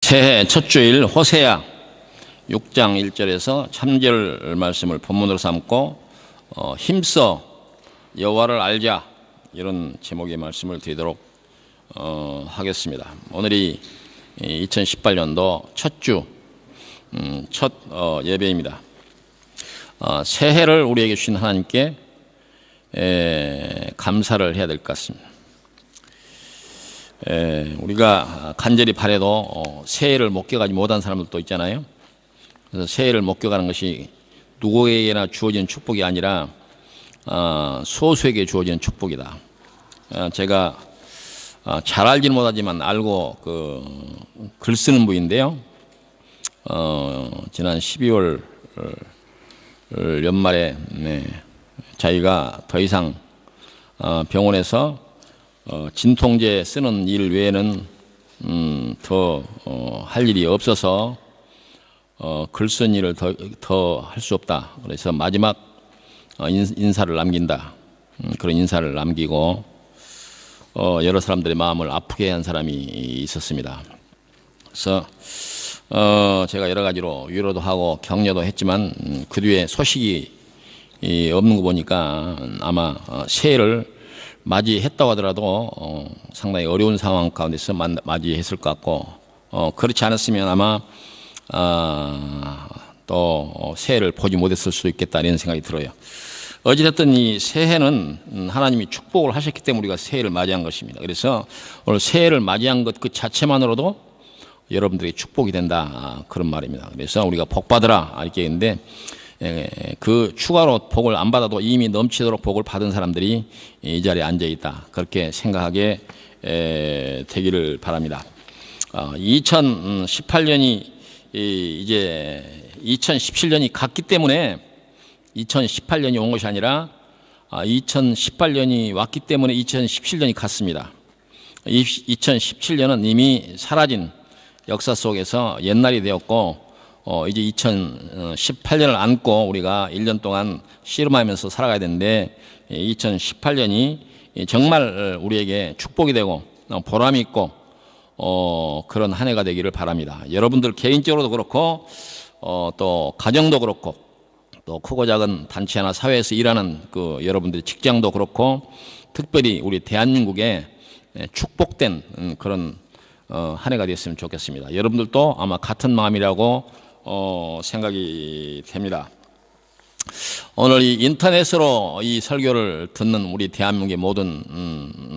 새해 첫 주일 호세아 6장 1절에서 참절 말씀을 본문으로 삼고 힘써 여호와를 알자, 이런 제목의 말씀을 드리도록 하겠습니다. 오늘이 2018년도 첫 주, 첫 예배입니다. 새해를 우리에게 주신 하나님께 감사를 해야 될 것 같습니다. 우리가 간절히 바라도 새해를 목격하지 못한 사람들도 있잖아요. 그래서 새해를 목격하는 것이 누구에게나 주어지는 축복이 아니라 소수에게 주어지는 축복이다. 제가 잘 알지는 못하지만 알고 글 쓰는 분인데요. 지난 12월 연말에 자기가 더 이상 병원에서 진통제 쓰는 일 외에는 더 할 일이 없어서 글 쓴 일을 더 할 수 없다. 그래서 마지막 인사를 남긴다. 그런 인사를 남기고 여러 사람들의 마음을 아프게 한 사람이 있었습니다. 그래서 제가 여러 가지로 위로도 하고 격려도 했지만 그 뒤에 소식이 없는 거 보니까 아마 새해를 맞이했다고 하더라도 상당히 어려운 상황 가운데서 맞이했을 것 같고, 그렇지 않았으면 아마 또 새해를 보지 못했을 수도 있겠다, 이런 생각이 들어요. 어찌됐든 이 새해는 하나님이 축복을 하셨기 때문에 우리가 새해를 맞이한 것입니다. 그래서 오늘 새해를 맞이한 것 그 자체만으로도 여러분들이 축복이 된다, 그런 말입니다. 그래서 우리가 복 받으라 이렇게 했는데, 그 추가로 복을 안 받아도 이미 넘치도록 복을 받은 사람들이 이 자리에 앉아 있다, 그렇게 생각하게 되기를 바랍니다. 2018년이 이제 2017년이 갔기 때문에 2018년이 온 것이 아니라 2018년이 왔기 때문에 2017년이 갔습니다. 2017년은 이미 사라진 역사 속에서 옛날이 되었고, 이제 2018년을 안고 우리가 1년 동안 씨름하면서 살아가야 되는데, 2018년이 정말 우리에게 축복이 되고 보람이 있고 그런 한 해가 되기를 바랍니다. 여러분들 개인적으로도 그렇고 또 가정도 그렇고 또 크고 작은 단체나 사회에서 일하는 여러분들의 직장도 그렇고, 특별히 우리 대한민국에 축복된 그런 한 해가 됐으면 좋겠습니다. 여러분들도 아마 같은 마음이라고 생각이 됩니다. 오늘 이 인터넷으로 이 설교를 듣는 우리 대한민국의 모든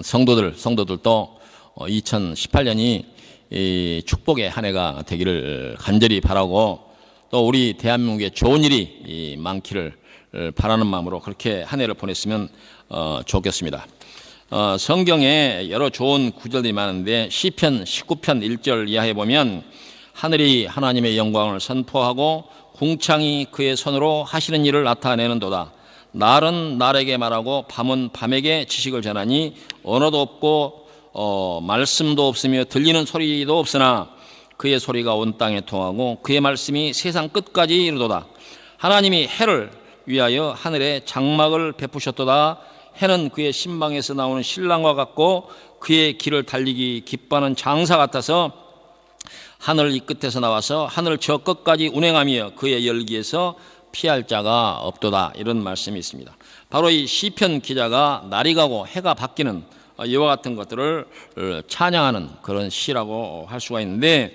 성도들도 2018년이 이 축복의 한 해가 되기를 간절히 바라고, 또 우리 대한민국에 좋은 일이 많기를 바라는 마음으로 그렇게 한 해를 보냈으면 좋겠습니다. 성경에 여러 좋은 구절들이 많은데, 시편 19편 1절 이하에 보면 하늘이 하나님의 영광을 선포하고 궁창이 그의 손으로 하시는 일을 나타내는도다. 날은 날에게 말하고 밤은 밤에게 지식을 전하니 언어도 없고 말씀도 없으며 들리는 소리도 없으나 그의 소리가 온 땅에 통하고 그의 말씀이 세상 끝까지 이르도다. 하나님이 해를 위하여 하늘에 장막을 베푸셨도다. 해는 그의 신방에서 나오는 신랑과 같고 그의 길을 달리기 기뻐하는 장사 같아서 하늘 이 끝에서 나와서 하늘 저 끝까지 운행하며 그의 열기에서 피할 자가 없도다, 이런 말씀이 있습니다. 바로 이 시편 기자가 날이 가고 해가 바뀌는 이와 같은 것들을 찬양하는 그런 시라고 할 수가 있는데,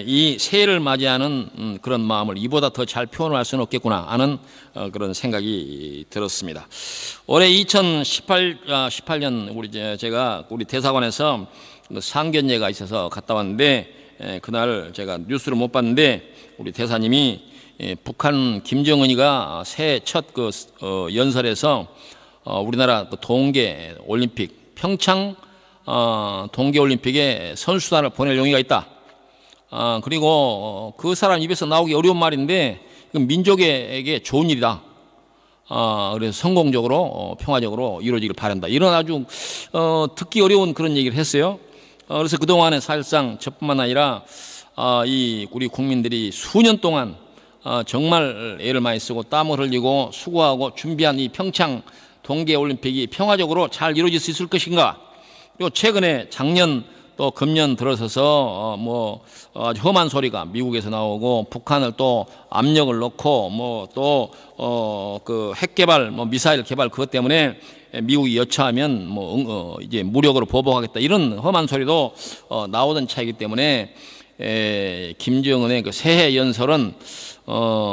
이 새해를 맞이하는 그런 마음을 이보다 더 잘 표현할 수는 없겠구나 하는 그런 생각이 들었습니다. 올해 2018년 제가 우리 대사관에서 상견례가 있어서 갔다 왔는데, 그날 제가 뉴스를 못 봤는데 우리 대사님이 북한 김정은이가 새해 첫 연설에서 우리나라 동계 올림픽 평창 동계 올림픽에 선수단을 보낼 용의가 있다. 그리고 그 사람 입에서 나오기 어려운 말인데 민족에게 좋은 일이다. 그래서 성공적으로 평화적으로 이루어지길 바란다, 이런 아주 듣기 어려운 그런 얘기를 했어요. 그래서 그동안에 사실상 저뿐만 아니라 이 우리 국민들이 수년 동안 정말 애를 많이 쓰고 땀을 흘리고 수고하고 준비한 이 평창 동계올림픽이 평화적으로 잘 이루어질 수 있을 것인가, 그리고 최근에 작년 또 금년 들어서서 아주 험한 소리가 미국에서 나오고 북한을 또 압력을 넣고 또 그 핵 개발 미사일 개발 그것 때문에 미국이 여차하면 이제 무력으로 보복하겠다 이런 험한 소리도 나오던 차이기 때문에 김정은의 그 새해 연설은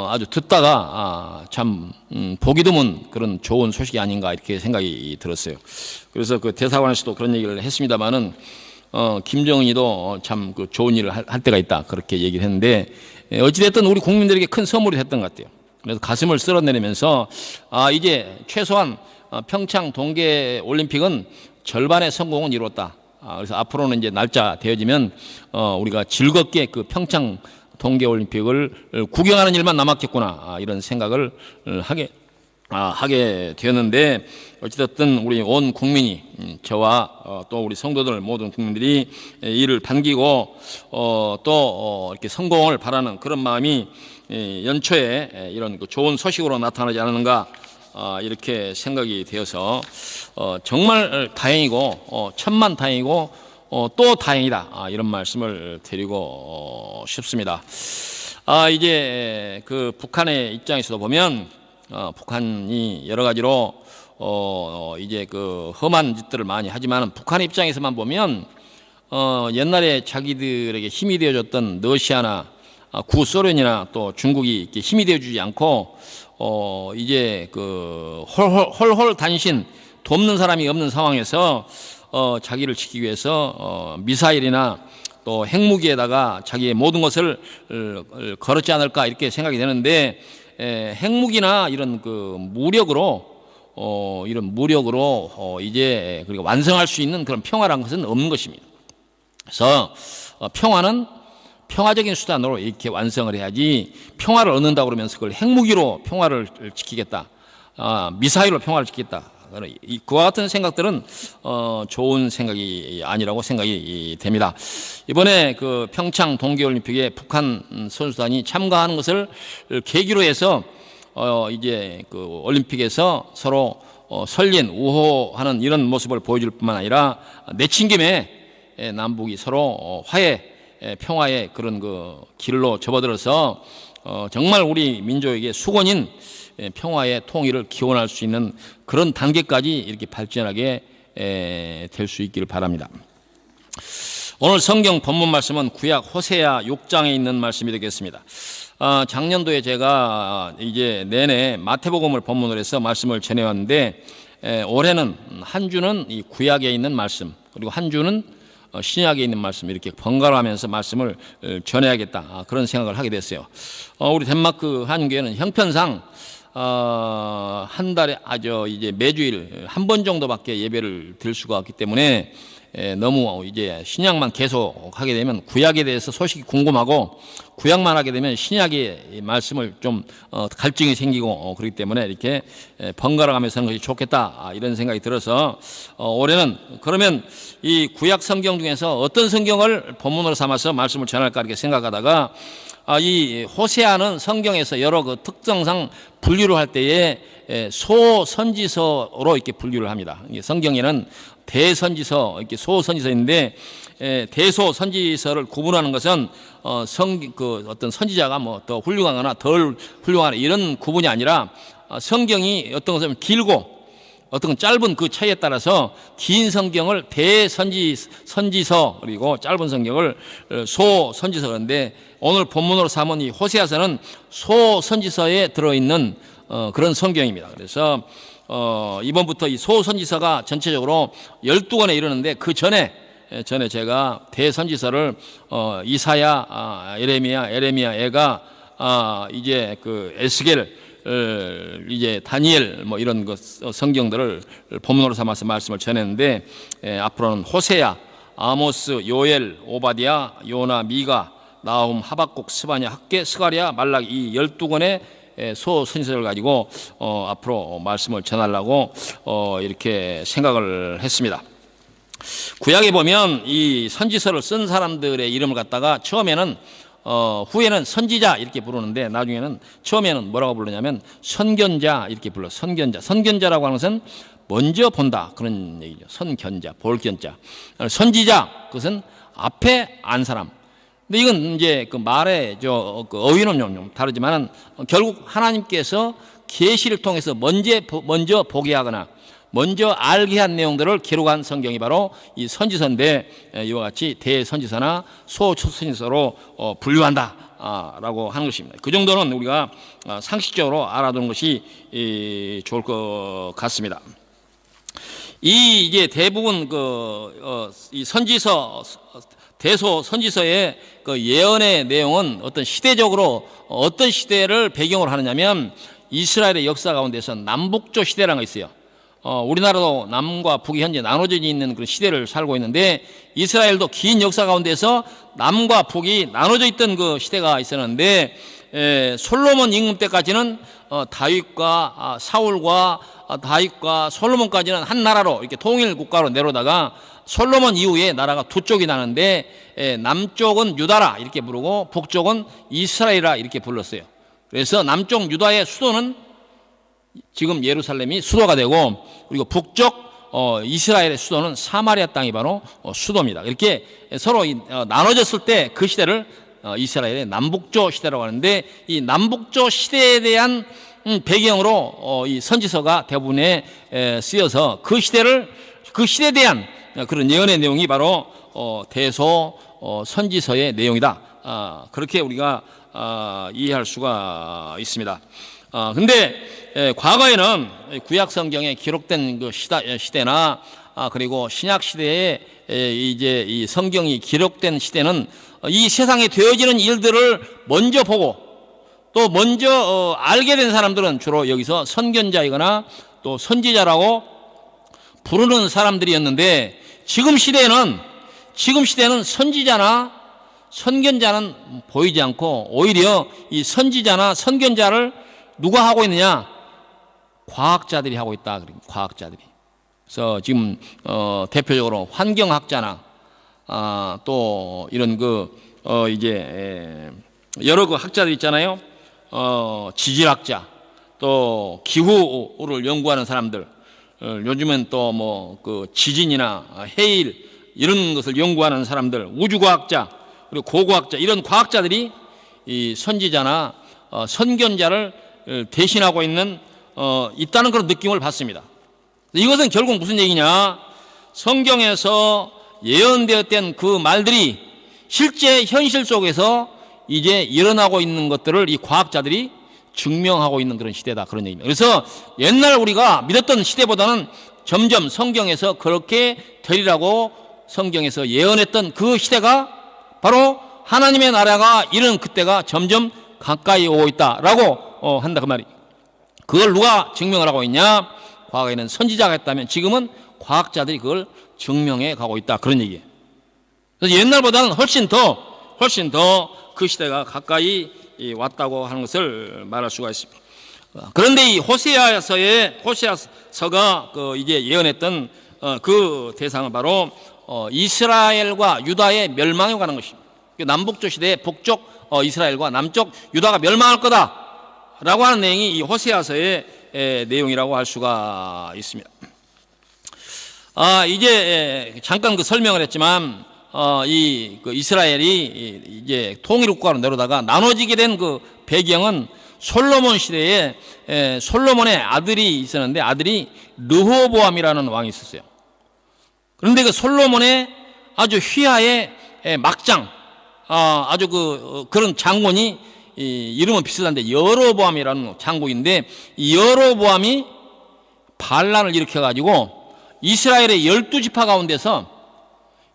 아주 듣다가 참 보기 드문 그런 좋은 소식이 아닌가 이렇게 생각이 들었어요. 그래서 그 대사관에서도 그런 얘기를 했습니다만은 김정은이도 참 그 좋은 일을 할 때가 있다 그렇게 얘기를 했는데 어찌됐든 우리 국민들에게 큰 선물이 됐던 것 같아요. 그래서 가슴을 쓸어내리면서 이제 최소한 평창 동계 올림픽은 절반의 성공은 이뤘다. 그래서 앞으로는 이제 날짜 되어지면 우리가 즐겁게 그 평창 동계 올림픽을 구경하는 일만 남았겠구나 이런 생각을 하게 되었는데 어찌됐든 우리 온 국민이 저와 또 우리 성도들 모든 국민들이 이를 반기고 또 이렇게 성공을 바라는 그런 마음이 연초에 이런 그 좋은 소식으로 나타나지 않았는가 이렇게 생각이 되어서 정말 다행이고 천만 다행이고 또 다행이다 이런 말씀을 드리고 싶습니다. 이제 그 북한의 입장에서도 보면 북한이 여러 가지로 이제 그 험한 짓들을 많이 하지만 북한 입장에서만 보면 옛날에 자기들에게 힘이 되어줬던 러시아나 구소련이나 또 중국이 이렇게 힘이 되어주지 않고 이제 그 홀홀 단신 돕는 사람이 없는 상황에서 자기를 지키기 위해서 미사일이나 또 핵무기에다가 자기의 모든 것을 걸었지 않을까 이렇게 생각이 되는데 핵무기나 이런 그 무력으로 이제 그리고 완성할 수 있는 그런 평화라는 것은 없는 것입니다. 그래서 평화는 평화적인 수단으로 이렇게 완성을 해야지 평화를 얻는다고 그러면서 그걸 핵무기로 평화를 지키겠다, 미사일로 평화를 지키겠다. 그와 같은 생각들은 좋은 생각이 아니라고 생각이 됩니다. 이번에 그 평창 동계올림픽에 북한 선수단이 참가하는 것을 계기로 해서 이제 그 올림픽에서 서로 설린 우호하는 이런 모습을 보여줄 뿐만 아니라 내친 김에 남북이 서로 화해 평화의 그런 그 길로 접어들어서 정말 우리 민족에게 수건인 평화의 통일을 기원할 수 있는 그런 단계까지 이렇게 발전하게 될 수 있기를 바랍니다. 오늘 성경 본문 말씀은 구약 호세아 6장에 있는 말씀이 되겠습니다. 작년도에 제가 이제 내내 마태복음을 본문으로 해서 말씀을 전해왔는데 올해는 한 주는 이 구약에 있는 말씀 그리고 한 주는 신약에 있는 말씀 이렇게 번갈아 하면서 말씀을 전해야겠다 그런 생각을 하게 됐어요. 우리 덴마크 한교회는 형편상 한 달에 이제 매주일 한 번 정도밖에 예배를 드릴 수가 없기 때문에 너무 이제 신약만 계속 하게 되면 구약에 대해서 소식이 궁금하고 구약만 하게 되면 신약의 말씀을 좀 갈증이 생기고 그렇기 때문에 이렇게 번갈아 가면서 하는 것이 좋겠다 이런 생각이 들어서 올해는 그러면 이 구약 성경 중에서 어떤 성경을 본문으로 삼아서 말씀을 전할까 이렇게 생각하다가 이 호세아는 성경에서 여러 그 특성상 분류를 할 때에 소선지서로 이렇게 분류를 합니다. 성경에는 대선지서, 이렇게 소선지서 있는데 대소선지서를 구분하는 것은 어떤 선지자가 뭐 더 훌륭하거나 덜 훌륭하거나 이런 구분이 아니라 성경이 어떤 것은 길고 어떤 건 짧은 그 차이에 따라서 긴 성경을 대선지서 그리고 짧은 성경을 소선지서 그런데 오늘 본문으로 삼은 이 호세아서는 소선지서에 들어있는 그런 성경입니다. 그래서 이번부터 이 소선지서가 전체적으로 12권에 이르는데 그 전에 제가 대선지서를 이사야, 에레미야, 에가 이제 그 에스겔 이제 다니엘 뭐 이런 것 성경들을 본문으로 삼아서 말씀을 전했는데 앞으로는 호세야, 아모스, 요엘, 오바디아, 요나, 미가, 나훔, 하박국, 스바냐, 학개, 스가랴, 말라기 이 12권의 소선지서를 가지고 앞으로 말씀을 전하려고 이렇게 생각을 했습니다. 구약에 보면 이 선지서를 쓴 사람들의 이름을 갖다가 처음에는 후에는 선지자 이렇게 부르는데 나중에는 처음에는 뭐라고 부르냐면 선견자 이렇게 불러. 선견자라고 하는 것은 먼저 본다 그런 얘기죠. 선견자, 볼견자. 선지자 그것은 앞에 안 사람. 근데 이건 이제 그 말의 그 어휘는 좀 다르지만은 결국 하나님께서 계시를 통해서 먼저 보게 하거나 먼저 알게 한 내용들을 기록한 성경이 바로 이 선지서인데, 이와 같이 대선지서나 소선지서로 분류한다라고 하는 것입니다. 그 정도는 우리가 상식적으로 알아두는 것이 좋을 것 같습니다. 이제 대부분 이 선지서, 대소 선지서의 그 예언의 내용은 어떤 시대적으로 어떤 시대를 배경으로 하느냐면 이스라엘의 역사 가운데서 남북조 시대라는 게 있어요. 우리나라도 남과 북이 현재 나눠져 있는 그런 시대를 살고 있는데, 이스라엘도 긴 역사 가운데서 남과 북이 나눠져 있던 그 시대가 있었는데, 솔로몬 임금 때까지는 다윗과 사울과 다윗과 솔로몬까지는 한 나라로 이렇게 통일 국가로 내려다가 솔로몬 이후에 나라가 두 쪽이 나는데, 남쪽은 유다라 이렇게 부르고 북쪽은 이스라엘이라 이렇게 불렀어요. 그래서 남쪽 유다의 수도는 지금 예루살렘이 수도가 되고, 그리고 북쪽 이스라엘의 수도는 사마리아 땅이 바로 수도입니다. 이렇게 서로 나눠졌을 때 그 시대를 이스라엘의 남북조 시대라고 하는데, 이 남북조 시대에 대한 배경으로 이 선지서가 대부분에 쓰여서 그 시대에 대한 그런 예언의 내용이 바로 대소 선지서의 내용이다. 그렇게 우리가 이해할 수가 있습니다. 근데 과거에는 구약 성경에 기록된 그 시대나 그리고 신약 시대에 이제 이 성경이 기록된 시대는 이 세상에 되어지는 일들을 먼저 보고 또 먼저 알게 된 사람들은 주로 여기서 선견자이거나 또 선지자라고 부르는 사람들이었는데, 지금 시대는 선지자나 선견자는 보이지 않고 오히려 이 선지자나 선견자를 누가 하고 있느냐? 과학자들이 하고 있다. 과학자들이. 그래서 지금 대표적으로 환경학자나 또 이런 이제 여러 그 학자들 있잖아요. 지질학자, 또 기후를 연구하는 사람들, 요즘은 또 뭐 그 지진이나 해일 이런 것을 연구하는 사람들, 우주과학자, 그리고 고고학자, 이런 과학자들이 이 선지자나 선견자를 대신하고 있다는 그런 느낌을 받습니다. 이것은 결국 무슨 얘기냐? 성경에서 예언되었던 그 말들이 실제 현실 속에서 이제 일어나고 있는 것들을 이 과학자들이 증명하고 있는 그런 시대다, 그런 얘기입니다. 그래서 옛날 우리가 믿었던 시대보다는 점점 성경에서 그렇게 되리라고 성경에서 예언했던 그 시대가 바로 하나님의 나라가 이런 그때가 점점 가까이 오고 있다라고 한다, 그 말이. 그걸 누가 증명을 하고 있냐? 과거에는 선지자가 했다면 지금은 과학자들이 그걸 증명해 가고 있다, 그런 얘기예요. 그래서 옛날보다는 훨씬 더 그 시대가 가까이 왔다고 하는 것을 말할 수가 있습니다. 그런데 이 호세아서가 이제 예언했던 그 대상은 바로 이스라엘과 유다의 멸망에 관한 것입니다. 남북조 시대의 북쪽 이스라엘과 남쪽 유다가 멸망할 거다라고 하는 내용이 이 호세아서의 내용이라고 할 수가 있습니다. 이제 잠깐 그 설명을 했지만 이스라엘이 이제 통일국가로 내려다가 나눠지게 된 그 배경은 솔로몬 시대에 솔로몬의 아들이 있었는데, 아들이 르호보암이라는 왕이 있었어요. 그런데 그 솔로몬의 아주 휘하의 막장, 아주 그런 장군이 이름은 비슷한데 여로보암이라는 장군인데, 이 여로보암이 반란을 일으켜가지고 이스라엘의 12지파 가운데서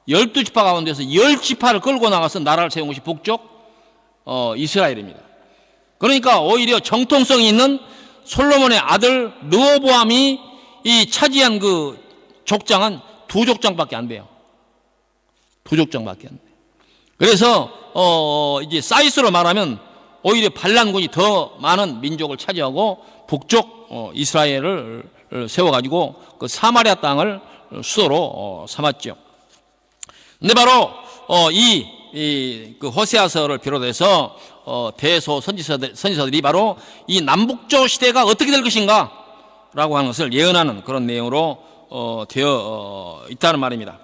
10지파를 끌고 나가서 나라를 세운 것이 북쪽 이스라엘입니다. 그러니까 오히려 정통성이 있는 솔로몬의 아들 르호보암이 이 차지한 그 족장은 2족장밖에 안 돼요. 2족장밖에 안 돼요. 그래서 이제 사이즈로 말하면 오히려 반란군이 더 많은 민족을 차지하고 북쪽 이스라엘을 세워가지고 그 사마리아 땅을 수도로 삼았죠. 근데 바로 그 호세아서를 비롯해서 대소 선지서들이 바로 이 남북조 시대가 어떻게 될 것인가, 라고 하는 것을 예언하는 그런 내용으로 되어 있다는 말입니다.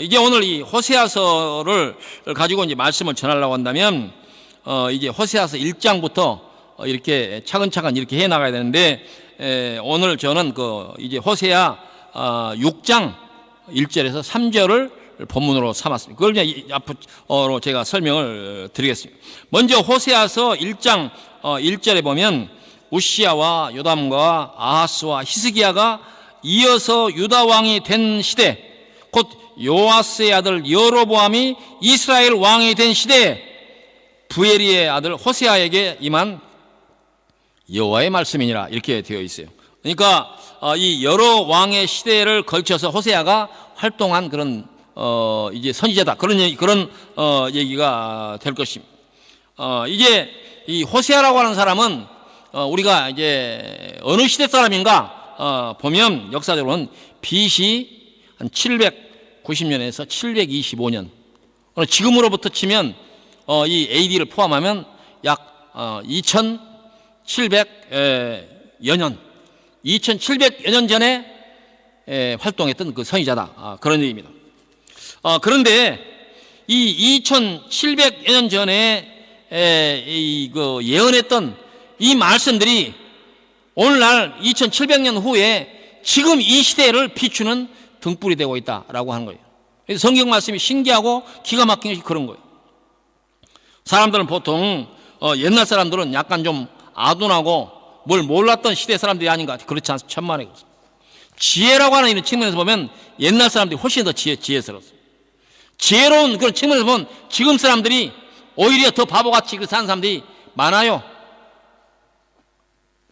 이제 오늘 이 호세아서를 가지고 이제 말씀을 전하려고 한다면 이제 호세아서 1장부터 이렇게 차근차근 이렇게 해 나가야 되는데, 오늘 저는 이제 호세아 6장 1절에서 3절을 본문으로 삼았습니다. 그걸 이제 앞으로 제가 설명을 드리겠습니다. 먼저 호세아서 1장 1절에 보면 우시야와 요담과 아하스와 히스기야가 이어서 유다 왕이 된 시대, 곧 요아스의 아들 여로보암이 이스라엘 왕이 된 시대에 부에리의 아들 호세아에게 임한 여호와의 말씀이니라, 이렇게 되어 있어요. 그러니까 이 여러 왕의 시대를 걸쳐서 호세아가 활동한 그런 이제 선지자다, 그런 얘기가 될 것입니다. 이제 이 호세아라고 하는 사람은 우리가 이제 어느 시대 사람인가 보면 역사적으로는 BC 한 790년에서 725년, 지금으로부터 치면 이 AD를 포함하면 약 2700여 년, 2700여 년 전에 활동했던 그 선지자다, 그런 얘기입니다. 그런데 이 2700여 년 전에 예언했던 이 말씀들이 오늘날 2700년 후에 지금 이 시대를 비추는 등불이 되고 있다라고 하는 거예요. 그래서 성경 말씀이 신기하고 기가 막힌 것이 그런 거예요. 사람들은 보통 옛날 사람들은 약간 좀 아둔하고 뭘 몰랐던 시대 사람들이 아닌가, 그렇지 않습니다. 천만에. 지혜라고 하는 이런 측면에서 보면 옛날 사람들이 훨씬 더 지혜스러웠어요. 지혜로운 그런 측면에서 보면 지금 사람들이 오히려 더 바보같이 사는 사람들이 많아요.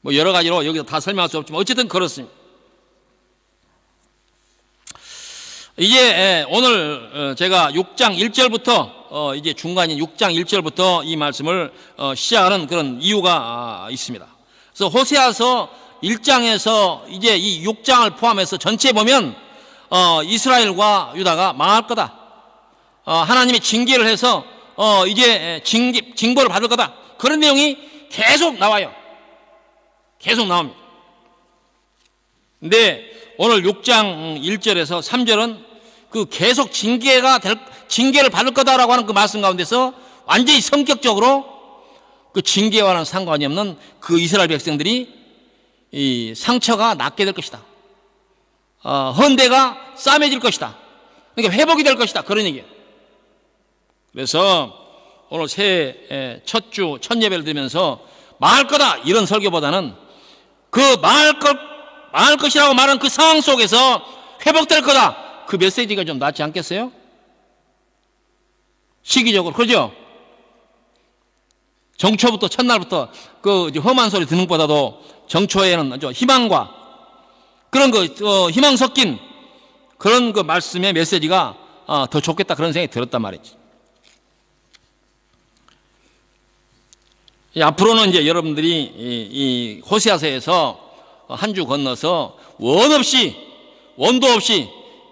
뭐 여러 가지로 여기서 다 설명할 수 없지만 어쨌든 그렇습니다. 이제 오늘 제가 6장 1절부터 이제 중간인 6장 1절부터 이 말씀을 시작하는 그런 이유가 있습니다. 그래서 호세아서 1장에서 이제 이 6장을 포함해서 전체 보면 이스라엘과 유다가 망할 거다, 하나님이 징계를 해서 이제 징벌을 받을 거다, 그런 내용이 계속 나와요. 계속 나옵니다. 근데 오늘 6장 1절에서 3절은 그 계속 징계를 받을 거다라고 하는 그 말씀 가운데서 완전히 성격적으로 그 징계와는 상관이 없는 그 이스라엘 백성들이 이 상처가 낫게 될 것이다, 헌대가 싸매질 것이다, 그러니까 회복이 될 것이다, 그런 얘기예요. 그래서 오늘 새해 첫 예배를 드리면서 망할 거다 이런 설교보다는 그 망할 것이라고 말하는 그 상황 속에서 회복될 거다, 그 메시지가 좀 낫지 않겠어요? 시기적으로, 그러죠? 정초부터, 첫날부터 그 험한 소리 듣는 것보다도 정초에는 아주 희망과 그런 희망 섞인 그런 그 말씀의 메시지가 더 좋겠다, 그런 생각이 들었단 말이지. 앞으로는 이제 여러분들이 이 호세아서에서 한 주 건너서 원도 없이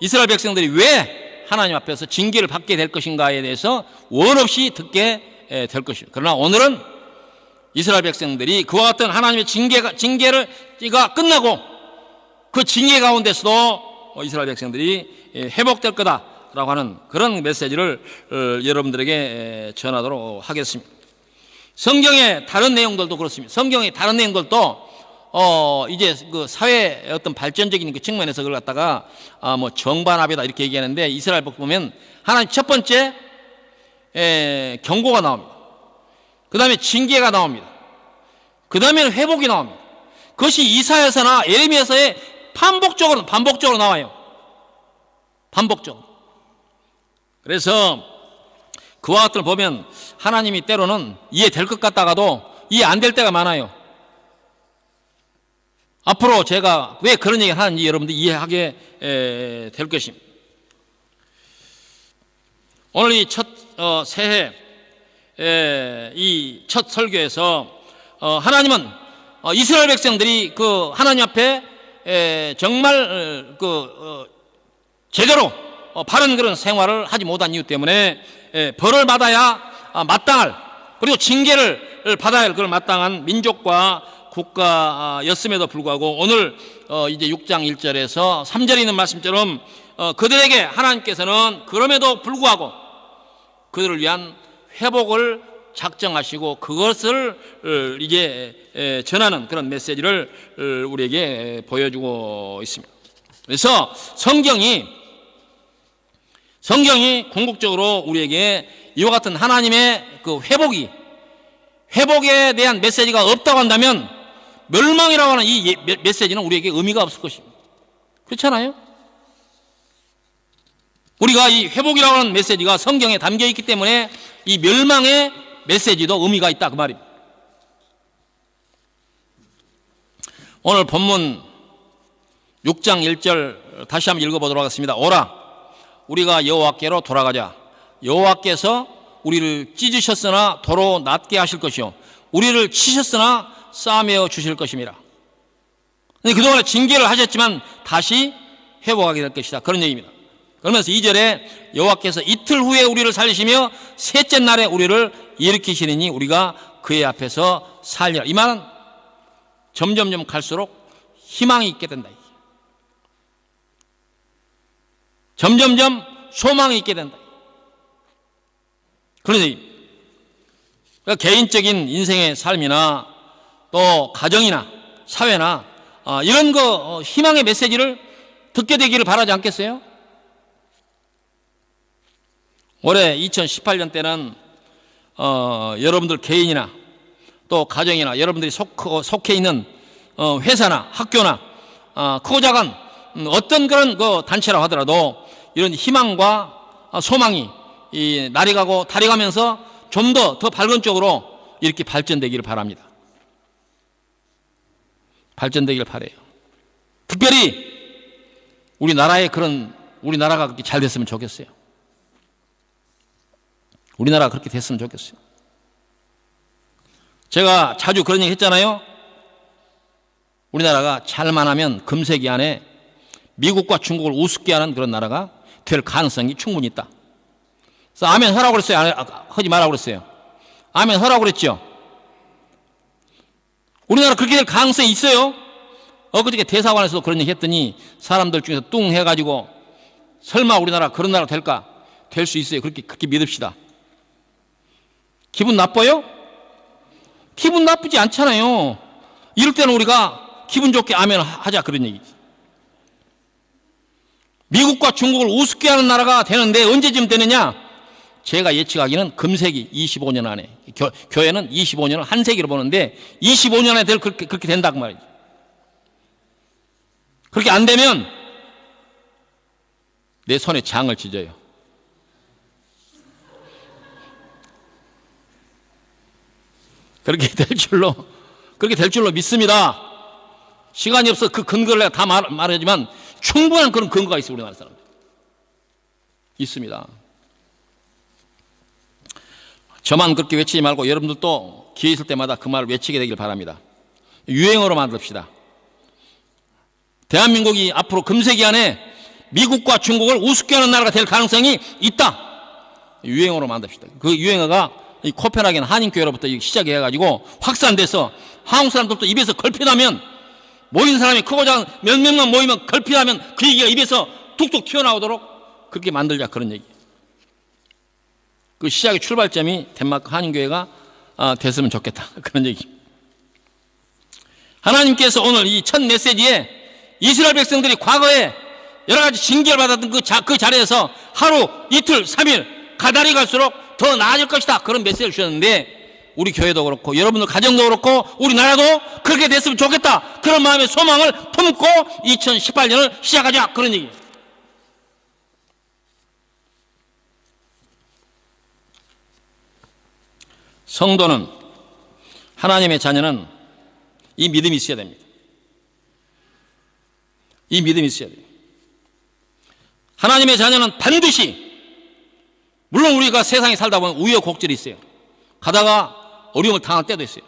이스라엘 백성들이 왜 하나님 앞에서 징계를 받게 될 것인가에 대해서 원 없이 듣게 될 것입니다. 그러나 오늘은 이스라엘 백성들이 그와 같은 하나님의 징계가 끝나고 그 징계 가운데서도 이스라엘 백성들이 회복될 거다라고 하는 그런 메시지를 여러분들에게 전하도록 하겠습니다. 성경의 다른 내용들도 그렇습니다. 성경의 다른 내용들도 이제 그 사회 어떤 발전적인 그 측면에서 그걸 갖다가 뭐 정반합이다 이렇게 얘기하는데, 이스라엘 복 보면 하나님 첫 번째 경고가 나옵니다. 그 다음에 징계가 나옵니다. 그 다음에는 회복이 나옵니다. 그것이 이사야서나 예레미야서에 반복적으로 나와요. 반복적으로. 그래서 그와 같은 걸 보면 하나님이 때로는 이해될 것 같다가도 이해 안 될 때가 많아요. 앞으로 제가 왜 그런 얘기를 하는지 여러분들이 이해하게 될 것입니다. 오늘 이 첫 새해 이 첫 설교에서 하나님은 이스라엘 백성들이 그 하나님 앞에 정말 제대로 바른 그런 생활을 하지 못한 이유 때문에 벌을 받아야 마땅할, 그리고 징계를 받아야 할 그런 마땅한 민족과 국가였음에도 불구하고 오늘 이제 6장 1절에서 3절에 있는 말씀처럼 그들에게 하나님께서는 그럼에도 불구하고 그들을 위한 회복을 작정하시고 그것을 이제 전하는 그런 메시지를 우리에게 보여주고 있습니다. 그래서 성경이 궁극적으로 우리에게 이와 같은 하나님의 그 회복에 대한 메시지가 없다고 한다면 멸망이라고 하는 이 메시지는 우리에게 의미가 없을 것입니다. 그렇잖아요? 우리가 이 회복이라고 하는 메시지가 성경에 담겨 있기 때문에 이 멸망의 메시지도 의미가 있다 그 말입니다. 오늘 본문 6장 1절 다시 한번 읽어보도록 하겠습니다. 오라 우리가 여호와께로 돌아가자. 여호와께서 우리를 찢으셨으나 도로 낫게 하실 것이요 우리를 치셨으나 싸매어 주실 것입니다. 그동안에 징계를 하셨지만 다시 회복하게 될 것이다 그런 얘기입니다. 그러면서 2절에 여호와께서 이틀 후에 우리를 살리시며 셋째 날에 우리를 일으키시리니 우리가 그의 앞에서 살리라. 이 말은 점점점 갈수록 희망이 있게 된다. 점점점 소망이 있게 된다. 그러니 그러니까 개인적인 인생의 삶이나 또 가정이나 사회나 이런 거 희망의 메시지를 듣게 되기를 바라지 않겠어요? 올해 2018년 때는 여러분들 개인이나 또 가정이나 여러분들이 속해 있는 회사나 학교나 크고 작은 어떤 그런 그 단체라고 하더라도 이런 희망과 소망이 이 날이 가고 달이 가면서 좀 더 밝은 쪽으로 이렇게 발전되기를 바랍니다. 발전되기를 바라요. 특별히 우리나라가 그렇게 잘 됐으면 좋겠어요. 우리나라가 그렇게 됐으면 좋겠어요. 제가 자주 그런 얘기 했잖아요. 우리나라가 잘만 하면 금세기 안에 미국과 중국을 우습게 하는 그런 나라가 될 가능성이 충분히 있다. 그래서 아멘 하라고 그랬어요? 하지 말라고 그랬어요? 아멘 하라고 그랬죠? 우리나라 그렇게 될 가능성이 있어요. 엊그저께 대사관에서도 그런 얘기 했더니 사람들 중에서 뚱 해가지고 설마 우리나라 그런 나라 될까? 될 수 있어요. 그렇게 믿읍시다. 기분 나빠요? 기분 나쁘지 않잖아요. 이럴 때는 우리가 기분 좋게 아멘 하자 그런 얘기지. 미국과 중국을 우습게 하는 나라가 되는데 언제쯤 되느냐? 제가 예측하기는 금세기 25년 안에, 교회는 25년을 한 세기로 보는데 25년 안에 그렇게 된다 그 말이죠. 그렇게 안 되면 내 손에 장을 찢어요. 그렇게 될 줄로 믿습니다. 시간이 없어 그 근거를 내가 다 말하지만 충분한 그런 근거가 있어요. 우리나라 사람들 있습니다. 저만 그렇게 외치지 말고 여러분들도 기회 있을 때마다 그 말을 외치게 되길 바랍니다. 유행어로 만듭시다. 대한민국이 앞으로 금세기 안에 미국과 중국을 우습게 하는 나라가 될 가능성이 있다. 유행어로 만듭시다. 그 유행어가 이 코펜하겐 한인교회로부터 시작이 해가지고 확산돼서 한국 사람들도 입에서 걸핏하면 모인 사람이 크고 작은 몇 명만 모이면 걸핏하면 그 얘기가 입에서 툭툭 튀어나오도록 그렇게 만들자 그런 얘기. 그 시작의 출발점이 덴마크 한인교회가 됐으면 좋겠다 그런 얘기. 하나님께서 오늘 이 첫 메시지에 이스라엘 백성들이 과거에 여러 가지 징계를 받았던 그 자리에서 하루, 이틀, 3일 가달이 갈수록 더 나아질 것이다 그런 메시지를 주셨는데 우리 교회도 그렇고 여러분들 가정도 그렇고 우리나라도 그렇게 됐으면 좋겠다 그런 마음의 소망을 품고 2018년을 시작하자 그런 얘기예요. 성도는 하나님의 자녀는 이 믿음이 있어야 됩니다. 이 믿음이 있어야 돼요. 하나님의 자녀는 반드시 물론 우리가 세상에 살다 보면 우여곡절이 있어요. 가다가 어려움을 당할 때도 있어요.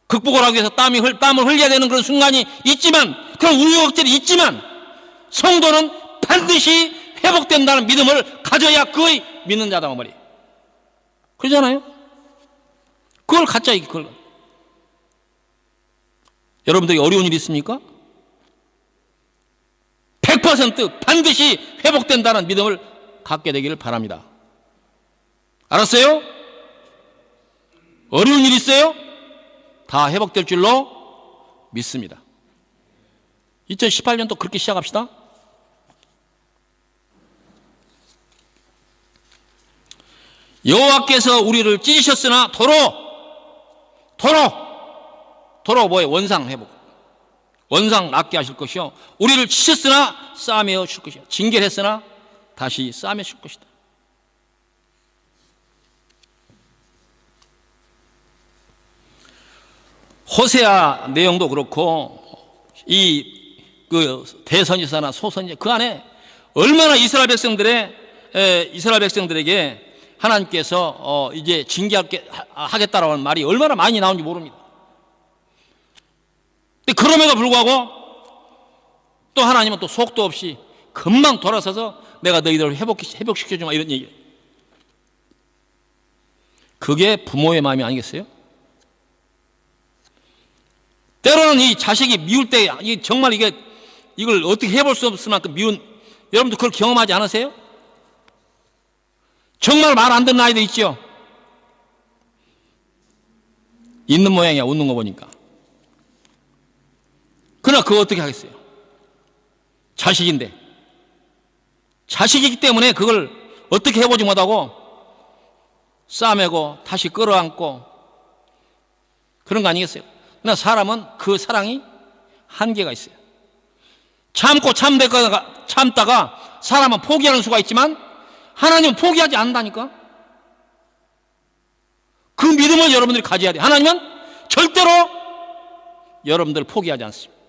극복을 하기 위해서 땀을 흘려야 되는 그런 순간이 있지만 그런 우여곡절이 있지만 성도는 반드시 회복된다는 믿음을 가져야 그의 믿는 자다 말이에요. 그러잖아요. 그걸 갖자 그걸. 여러분들이 어려운 일 있습니까? 100% 반드시 회복된다는 믿음을 갖게 되기를 바랍니다. 알았어요? 어려운 일 있어요? 다 회복될 줄로 믿습니다. 2018년도 그렇게 시작합시다. 여호와께서 우리를 찢으셨으나 도로 뭐예요? 원상 회복, 원상 낫게 하실 것이요, 우리를 치셨으나 싸매어 줄 것이요, 징계를 했으나 다시 싸매 줄 것이다. 호세아 내용도 그렇고 그 대선지사나 소선지사 그 안에 얼마나 이스라엘 백성들에게 하나님께서 이제 징계하겠다라는 말이 얼마나 많이 나오는지 모릅니다. 근데 그럼에도 불구하고 또 하나님은 또 속도 없이 금방 돌아서서 내가 너희들을 회복시켜주마 이런 얘기예요. 그게 부모의 마음이 아니겠어요? 때로는 이 자식이 미울 때 정말 이걸 어떻게 해볼 수 없을 만큼 미운, 여러분도 그걸 경험하지 않으세요? 정말 말 안 듣는 아이도 있죠. 있는 모양이야, 웃는 거 보니까. 그러나 그거 어떻게 하겠어요? 자식인데. 자식이기 때문에 그걸 어떻게 해보지 못하고 싸매고 다시 끌어안고 그런 거 아니겠어요? 그러나 사람은 그 사랑이 한계가 있어요. 참다가 사람은 포기하는 수가 있지만 하나님은 포기하지 않는다니까. 그 믿음을 여러분들이 가져야 돼요. 하나님은 절대로 여러분들을 포기하지 않습니다.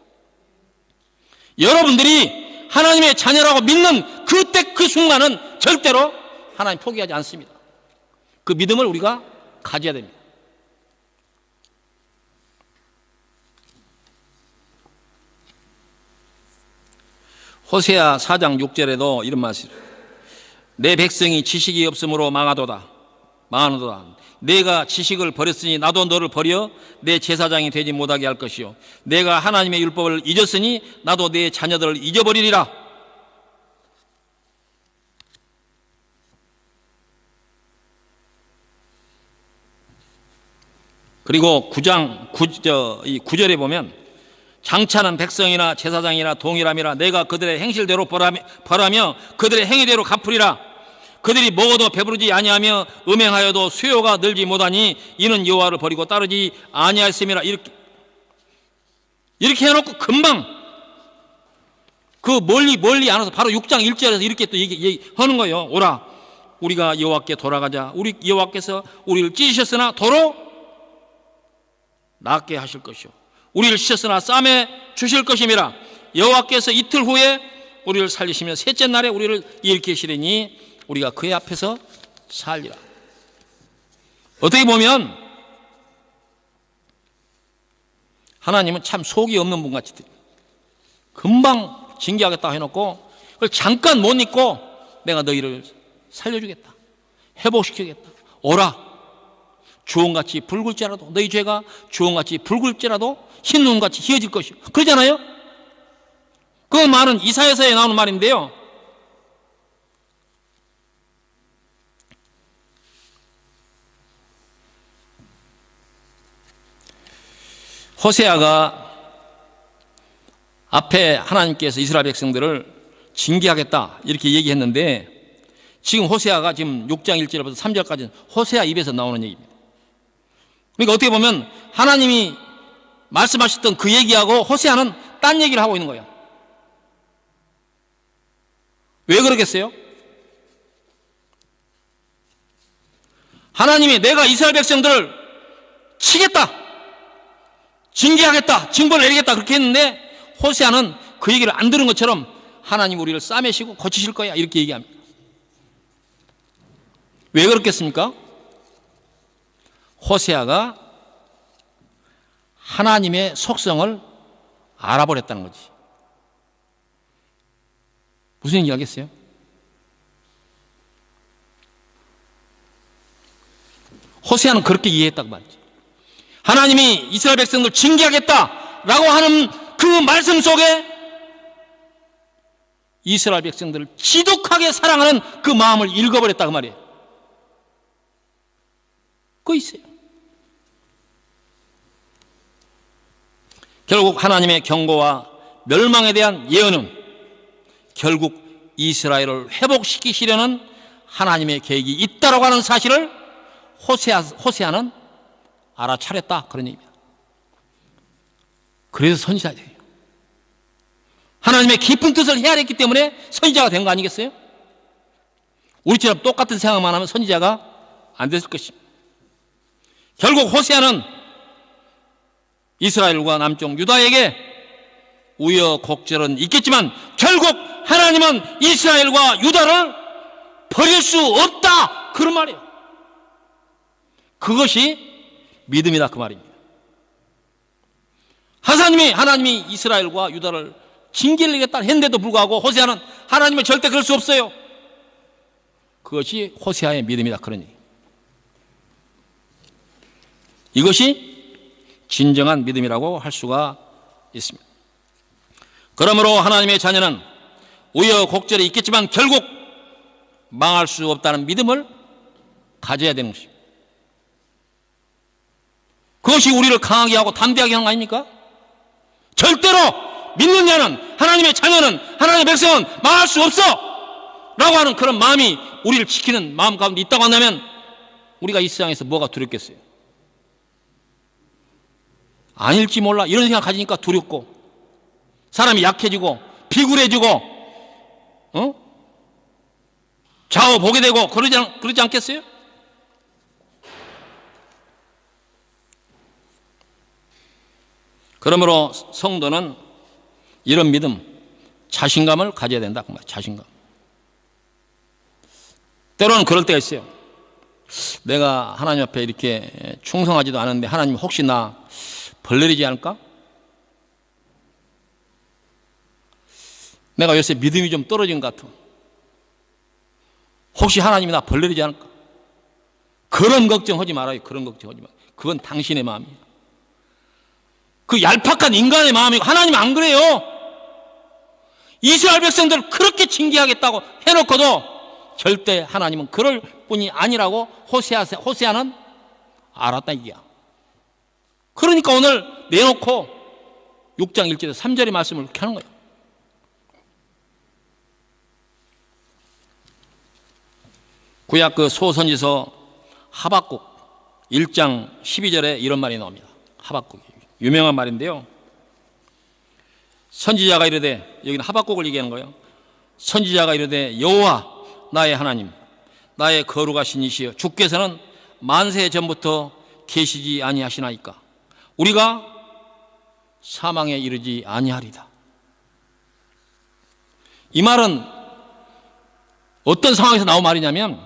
여러분들이 하나님의 자녀라고 믿는 그때 그 순간은 절대로 하나님 포기하지 않습니다. 그 믿음을 우리가 가져야 됩니다. 호세아 4장 6절에도 이런 말씀이 있어요. 내 백성이 지식이 없으므로 망하노다. 내가 지식을 버렸으니 나도 너를 버려 내 제사장이 되지 못하게 할 것이요, 내가 하나님의 율법을 잊었으니 나도 내 자녀들을 잊어버리리라. 그리고 9절에 보면 장차는 백성이나 제사장이나 동일함이라 내가 그들의 행실대로 벌하며 그들의 행위대로 갚으리라. 그들이 먹어도 배부르지 아니하며 음행하여도 수요가 늘지 못하니 이는 여호와를 버리고 따르지 아니하였음이라. 이렇게 해놓고 금방 그 멀리 안 와서 바로 6장 1절에서 이렇게 또 얘기하는 거예요. 오라 우리가 여호와께 돌아가자. 우리 여호와께서 우리를 찢으셨으나 도로 낫게 하실 것이요, 우리를 찢으셨으나 싸매 주실 것임이라. 여호와께서 이틀 후에 우리를 살리시며 셋째 날에 우리를 일으키시리니 우리가 그의 앞에서 살리라. 어떻게 보면 하나님은 참 속이 없는 분 같이 금방 징계하겠다 해놓고 그걸 잠깐 못 잊고 내가 너희를 살려주겠다, 회복시키겠다, 오라. 주홍같이 붉을지라도 너희 죄가 주홍같이 붉을지라도 흰 눈같이 희어질 것이요, 그러잖아요. 그 말은 이사야서에 나오는 말인데요, 호세아가 앞에 하나님께서 이스라엘 백성들을 징계하겠다 이렇게 얘기했는데, 지금 호세아가 지금 6장 1절부터 3절까지는 호세아 입에서 나오는 얘기입니다. 그러니까 어떻게 보면 하나님이 말씀하셨던 그 얘기하고 호세아는 딴 얘기를 하고 있는 거예요. 왜 그러겠어요? 하나님이 내가 이스라엘 백성들을 치겠다, 징계하겠다, 징벌을 내리겠다 그렇게 했는데 호세아는 그 얘기를 안 들은 것처럼 하나님 우리를 싸매시고 고치실 거야 이렇게 얘기합니다. 왜 그렇겠습니까? 호세아가 하나님의 속성을 알아버렸다는 거지. 무슨 얘기 하겠어요? 호세아는 그렇게 이해했다고 말이죠. 하나님이 이스라엘 백성들 징계하겠다 라고 하는 그 말씀 속에 이스라엘 백성들을 지독하게 사랑하는 그 마음을 읽어버렸다 그 말이에요. 그거 있어요. 결국 하나님의 경고와 멸망에 대한 예언은 결국 이스라엘을 회복시키시려는 하나님의 계획이 있다라고 하는 사실을 호세아는 알아차렸다 그런 얘기입니다. 그래서 선지자가 돼요. 하나님의 깊은 뜻을 헤아렸기 때문에 선지자가 된 거 아니겠어요? 우리처럼 똑같은 생각만 하면 선지자가 안 됐을 것입니다. 결국 호세아는 이스라엘과 남쪽 유다에게 우여곡절은 있겠지만 결국 하나님은 이스라엘과 유다를 버릴 수 없다 그런 말이에요. 그것이 믿음이다 그 말입니다. 하나님이 이스라엘과 유다를 징계를 내겠다 했는데도 불구하고 호세아는 하나님은 절대 그럴 수 없어요. 그것이 호세아의 믿음이다 그런 얘기. 이것이 진정한 믿음이라고 할 수가 있습니다. 그러므로 하나님의 자녀는 우여곡절이 있겠지만 결국 망할 수 없다는 믿음을 가져야 되는 것입니다. 그것이 우리를 강하게 하고 담대하게 하는 거 아닙니까? 절대로 믿는 자는, 하나님의 자녀는, 하나님의 백성은 망할 수 없어 라고 하는 그런 마음이 우리를 지키는 마음 가운데 있다고 한다면 우리가 이 세상에서 뭐가 두렵겠어요? 아닐지 몰라 이런 생각 가지니까 두렵고 사람이 약해지고 비굴해지고 좌우 보게 되고 그러지 않겠어요? 그러므로 성도는 이런 믿음, 자신감을 가져야 된다. 자신감. 때로는 그럴 때가 있어요. 내가 하나님 앞에 이렇게 충성하지도 않은데 하나님 혹시 나 벌 내리지 않을까? 내가 요새 믿음이 좀 떨어진 것 같아. 혹시 하나님이 나 벌 내리지 않을까? 그런 걱정하지 말아요. 그런 걱정하지 마. 그건 당신의 마음이에요. 그 얄팍한 인간의 마음이고 하나님 안 그래요. 이스라엘 백성들을 그렇게 징계하겠다고 해놓고도 절대 하나님은 그럴 뿐이 아니라고 호세아는 알았다 이게야. 그러니까 오늘 내놓고 6장 1절에서 3절의 말씀을 이렇게 하는 거예요. 구약 그 소선지서 하박국 1장 12절에 이런 말이 나옵니다. 하박국이 유명한 말인데요. 선지자가 이르되, 여기는 하박국을 얘기하는 거예요. 선지자가 이르되 여호와 나의 하나님, 나의 거룩하신 이시여, 주께서는 만세 전부터 계시지 아니하시나이까? 우리가 사망에 이르지 아니하리다. 이 말은 어떤 상황에서 나온 말이냐면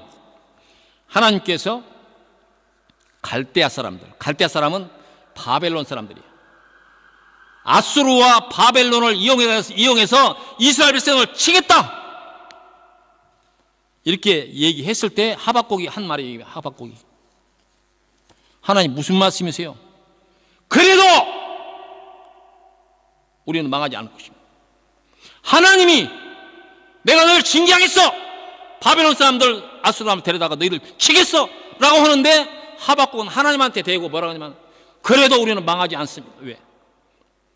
하나님께서 갈대아 사람은 바벨론 사람들이에요. 아수르와 바벨론을 이용해서 이스라엘 백성을 치겠다 이렇게 얘기했을 때 하박국이 한 말이에요. 하박국이 하나님 무슨 말씀이세요? 그래도 우리는 망하지 않을 것입니다. 하나님이 내가 너를 징계하겠어, 바벨론 사람들 아수르 사람을 데려다가 너희들 치겠어 라고 하는데 하박국은 하나님한테 대고 뭐라고 하냐면 그래도 우리는 망하지 않습니다. 왜?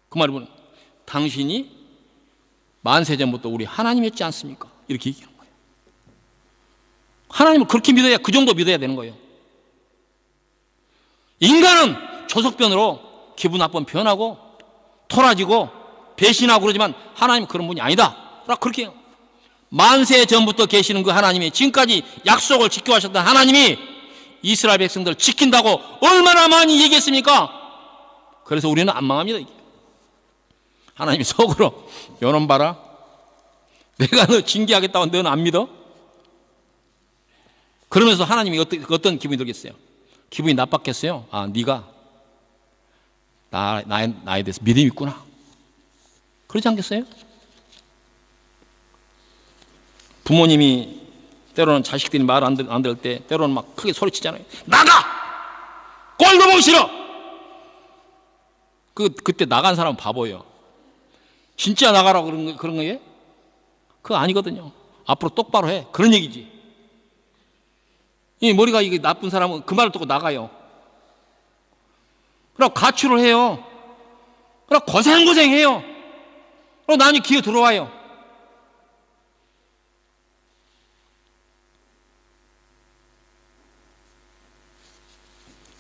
그 말은 당신이 만세 전부터 우리 하나님 했지 않습니까? 이렇게 얘기하는 거예요. 하나님을 그렇게 믿어야, 그 정도 믿어야 되는 거예요. 인간은 조석변으로 기분 나쁘면 변하고 토라지고 배신하고 그러지만 하나님은 그런 분이 아니다. 그렇게 만세 전부터 계시는 그 하나님이 지금까지 약속을 지켜하셨던 하나님이 이스라엘 백성들을 지킨다고 얼마나 많이 얘기했습니까? 그래서 우리는 안 망합니다. 이게. 하나님이 속으로 요놈 봐라, 내가 너 징계하겠다고 너는 안 믿어? 그러면서 하나님이 어떤 기분이 들겠어요? 기분이 나빴겠어요? 아, 네가 나에 대해서 믿음이 있구나, 그러지 않겠어요? 부모님이 때로는 자식들이 말 안 들을 때 때로는 막 크게 소리치잖아요. 나가! 꼴도 보기 싫어! 그때 나간 사람은 바보예요. 진짜 나가라고 그런 거예요? 그거 아니거든요. 앞으로 똑바로 해. 그런 얘기지. 이 머리가 이게 나쁜 사람은 그 말을 듣고 나가요. 그럼 가출을 해요. 그럼 고생해요. 그럼 나중에 기어 들어와요.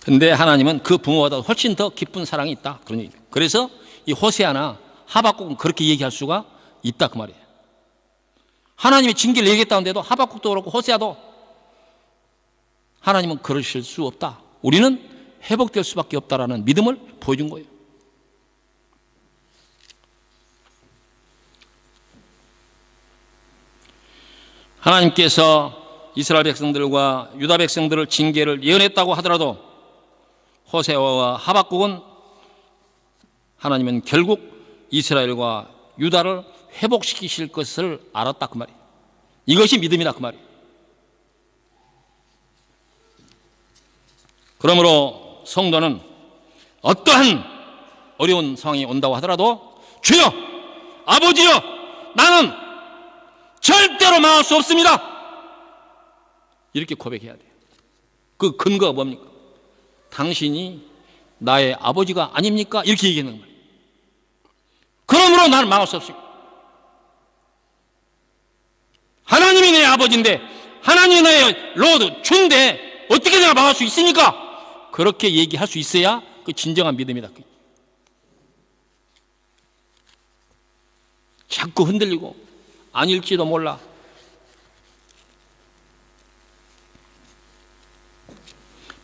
근데 하나님은 그 부모보다 훨씬 더 깊은 사랑이 있다. 그런 얘기예요. 그래서 이 호세아나 하박국은 그렇게 얘기할 수가 있다. 그 말이에요. 하나님의 징계를 얘기했다는데도 하박국도 그렇고 호세아도 하나님은 그러실 수 없다. 우리는 회복될 수밖에 없다라는 믿음을 보여준 거예요. 하나님께서 이스라엘 백성들과 유다 백성들을 징계를 예언했다고 하더라도 호세아와 하박국은 하나님은 결국 이스라엘과 유다를 회복시키실 것을 알았다. 그 말이에요. 이것이 믿음이다. 그 말이에요. 그러므로 성도는 어떠한 어려운 상황이 온다고 하더라도 주여, 아버지여, 나는 절대로 망할 수 없습니다. 이렇게 고백해야 돼요. 그 근거가 뭡니까? 당신이 나의 아버지가 아닙니까? 이렇게 얘기하는 거예요. 그러므로 나는 망할 수 없습니다. 하나님이 내 아버지인데, 하나님이 나의 로드, 주인데 어떻게 내가 망할 수 있습니까? 그렇게 얘기할 수 있어야 그 진정한 믿음이다. 자꾸 흔들리고 아닐지도 몰라.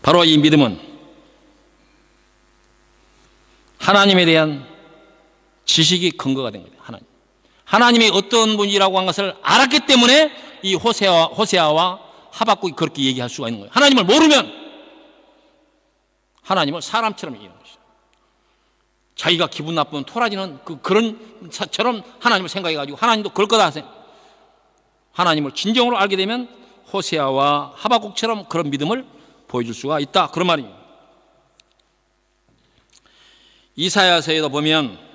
바로 이 믿음은 하나님에 대한 지식이 근거가 된 거예요. 하나님이 어떤 분이라고 한 것을 알았기 때문에 이 호세아와 하박국이 그렇게 얘기할 수가 있는 거예요. 하나님을 모르면 하나님을 사람처럼 얘기하는 것이죠. 자기가 기분 나쁘면 토라지는 그런 처럼 하나님을 생각해가지고 하나님도 그럴 거다. 하나님을 진정으로 알게 되면 호세아와 하박국처럼 그런 믿음을 보여줄 수가 있다. 그런 말입니다. 이사야서에도 보면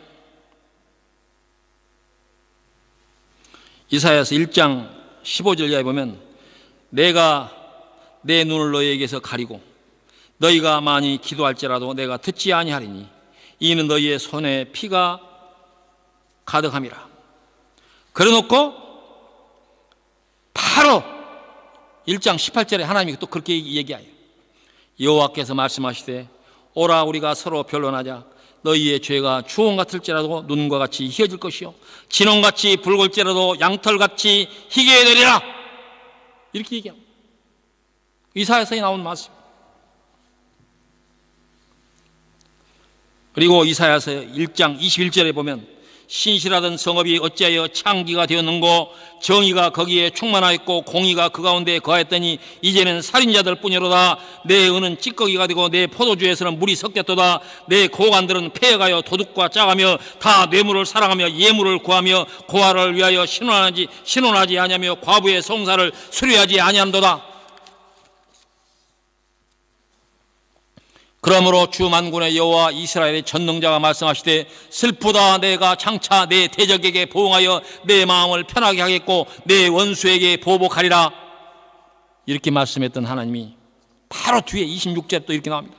이사야서 1장 15절 이하에 보면 내가 내 눈을 너희에게서 가리고 너희가 많이 기도할지라도 내가 듣지 아니하리니 이는 너희의 손에 피가 가득함이라. 그래놓고 바로 1장 18절에 하나님이 또 그렇게 얘기해요. 여호와께서 말씀하시되 오라 우리가 서로 변론하자. 너희의 죄가 주홍 같을지라도 눈과 같이 희어질 것이요 진홍같이 붉을지라도 양털같이 희게 되리라. 이렇게 얘기합니다. 이사야서에 나온 말씀. 그리고 이사야서 1장 21절에 보면 신실하던 성읍이 어찌하여 창기가 되었는고 정의가 거기에 충만하였고 공의가 그 가운데 거하였더니 이제는 살인자들 뿐이로다. 내 은은 찌꺼기가 되고 내 포도주에서는 물이 섞였도다. 내 고관들은 폐해가여 도둑과 짜가며 다 뇌물을 사랑하며 예물을 구하며 고아를 위하여 신원하지 아니하며 과부의 송사를 수리하지 아니한도다. 그러므로 주 만군의 여호와 이스라엘의 전능자가 말씀하시되 슬프다. 내가 장차 내 대적에게 보응하여 내 마음을 편하게 하겠고 내 원수에게 보복하리라. 이렇게 말씀했던 하나님이 바로 뒤에 26절에 또 이렇게 나옵니다.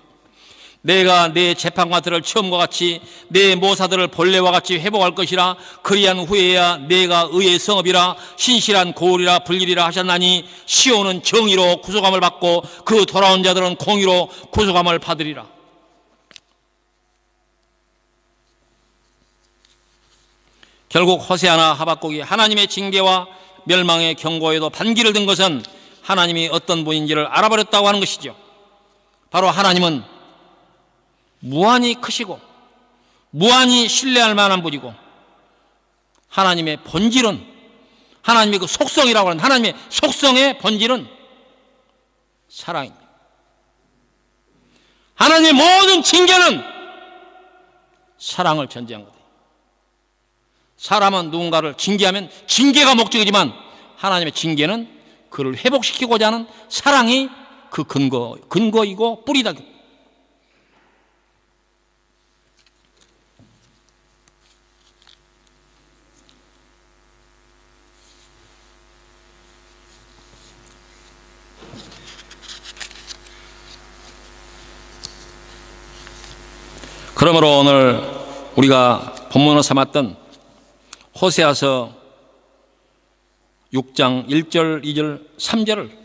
내가 내 재판관들을 처음과 같이 내 모사들을 본래와 같이 회복할 것이라. 그리한 후에야 내가 의의 성읍이라 신실한 고을이라 불리리라 하셨나니 시온은 정의로 구속함을 받고 그 돌아온 자들은 공의로 구속함을 받으리라. 결국 호세아나 하박국이 하나님의 징계와 멸망의 경고에도 반기를 든 것은 하나님이 어떤 분인지를 알아버렸다고 하는 것이죠. 바로 하나님은 무한히 크시고 무한히 신뢰할 만한 분이고 하나님의 본질은 하나님의 그 속성이라고 하는 하나님의 속성의 본질은 사랑입니다. 하나님의 모든 징계는 사랑을 전제한 거다. 사람은 누군가를 징계하면 징계가 목적이지만 하나님의 징계는 그를 회복시키고자 하는 사랑이 그 근거이고 뿌리다. 그러므로 오늘 우리가 본문으로 삼았던 호세아서 6장 1절, 2절, 3절을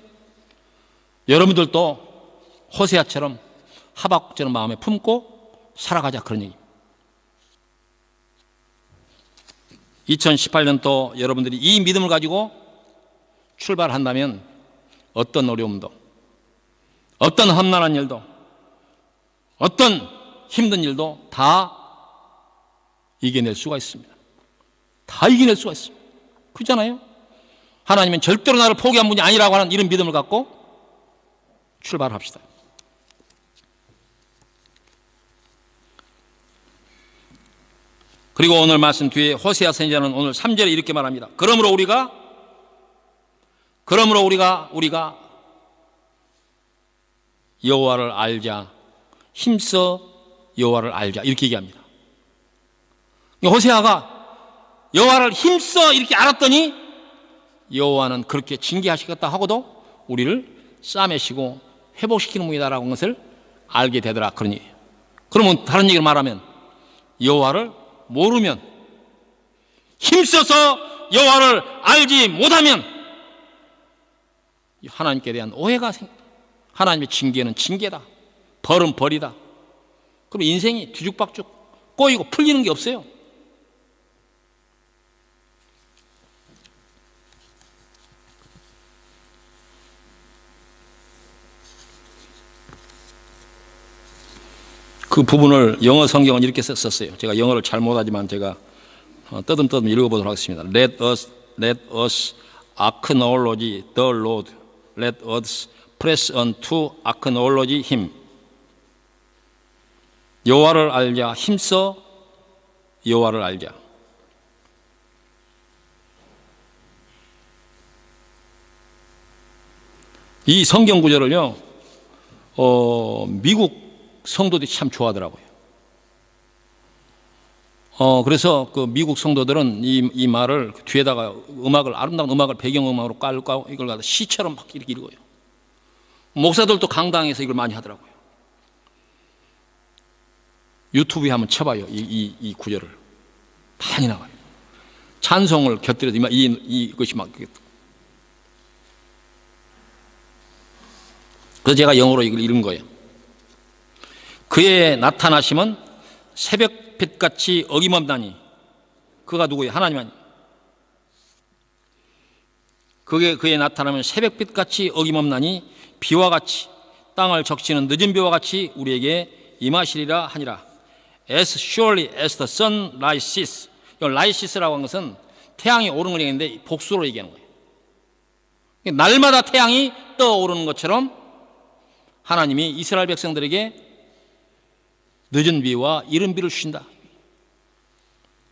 여러분들도 호세아처럼 하박국처럼 마음에 품고 살아가자, 그런 얘기입니다. 2018년도 여러분들이 이 믿음을 가지고 출발한다면 어떤 어려움도, 어떤 험난한 일도, 어떤 힘든 일도 다 이겨낼 수가 있습니다. 다 이겨낼 수가 있습니다. 그렇잖아요? 하나님은 절대로 나를 포기한 분이 아니라고 하는 이런 믿음을 갖고 출발합시다. 그리고 오늘 말씀 뒤에 호세아 선지자는 오늘 3절에 이렇게 말합니다. 그러므로 우리가 여호와를 알자, 힘써 여호와를 알자, 이렇게 얘기합니다. 호세아가 여호와를 힘써 이렇게 알았더니 여호와는 그렇게 징계하시겠다 하고도 우리를 싸매시고 회복시키는 분이다라고 하는 것을 알게 되더라, 그러니. 그러면 다른 얘기를 말하면 여호와를 모르면, 힘써서 여호와를 알지 못하면 하나님께 대한 오해가 생깁니다. 하나님의 징계는 징계다, 벌은 벌이다. 그럼 인생이 뒤죽박죽 꼬이고 풀리는 게 없어요. 그 부분을 영어 성경은 이렇게 썼어요. 제가 영어를 잘 못하지만 제가 떠듬떠듬 읽어보도록 하겠습니다. Let us acknowledge the Lord. Let us press on to acknowledge Him. 여호와를 알자, 힘써 여호와를 알자. 이 성경 구절을요, 미국 성도들이 참 좋아하더라고요. 그래서 그 미국 성도들은 이 말을 뒤에다가 아름다운 음악을 배경음악으로 깔고 이걸 갖다 시처럼 막 이렇게 읽어요. 목사들도 강당에서 이걸 많이 하더라고요. 유튜브에 한번 쳐봐요. 이 구절을. 많이 나와요. 찬송을 곁들여서 이것이 막. 그래서 제가 영어로 이걸 읽은 거예요. 그의 나타나심은 새벽빛같이 어김없다니. 그가 누구예요? 하나님 아니에요. 그의 나타나면 새벽빛같이 어김없나니 비와 같이 땅을 적시는 늦은 비와 같이 우리에게 임하시리라 하니라. As surely as the sun rises. 라이시스라고 하는 것은 태양이 오르는 걸 얘기하는데 복수로 얘기하는 거예요. 날마다 태양이 떠오르는 것처럼 하나님이 이스라엘 백성들에게 늦은 비와 이른 비를 주신다.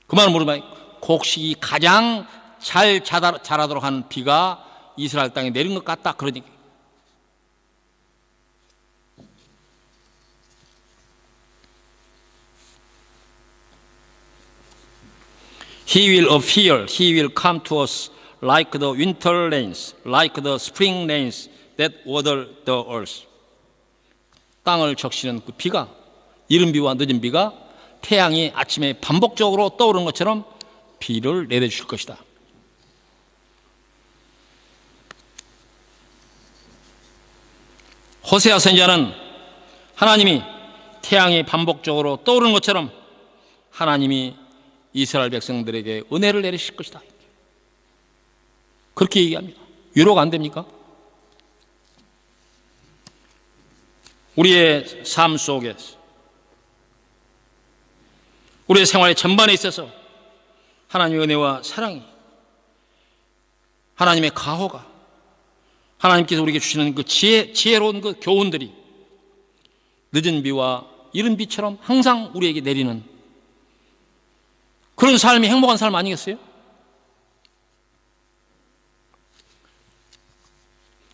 그 말은 모르면 곡식이 가장 잘 자라도록 하는 비가 이스라엘 땅에 내린 것 같다, 그런 얘기. He will appear, He will come to us like the winter rains, like the spring rains that water the earth. 땅을 적시는 그 비가, 이른 비와 늦은 비가 태양이 아침에 반복적으로 떠오르는 것처럼 비를 내려주실 것이다. 호세아 선지자는 하나님이 태양이 반복적으로 떠오르는 것처럼 하나님이 이스라엘 백성들에게 은혜를 내리실 것이다, 그렇게 얘기합니다. 위로가 안 됩니까? 우리의 삶 속에서, 우리의 생활의 전반에 있어서 하나님의 은혜와 사랑이, 하나님의 가호가, 하나님께서 우리에게 주시는 그 지혜로운 그 교훈들이 늦은 비와 이른 비처럼 항상 우리에게 내리는 그런 삶이 행복한 삶 아니겠어요?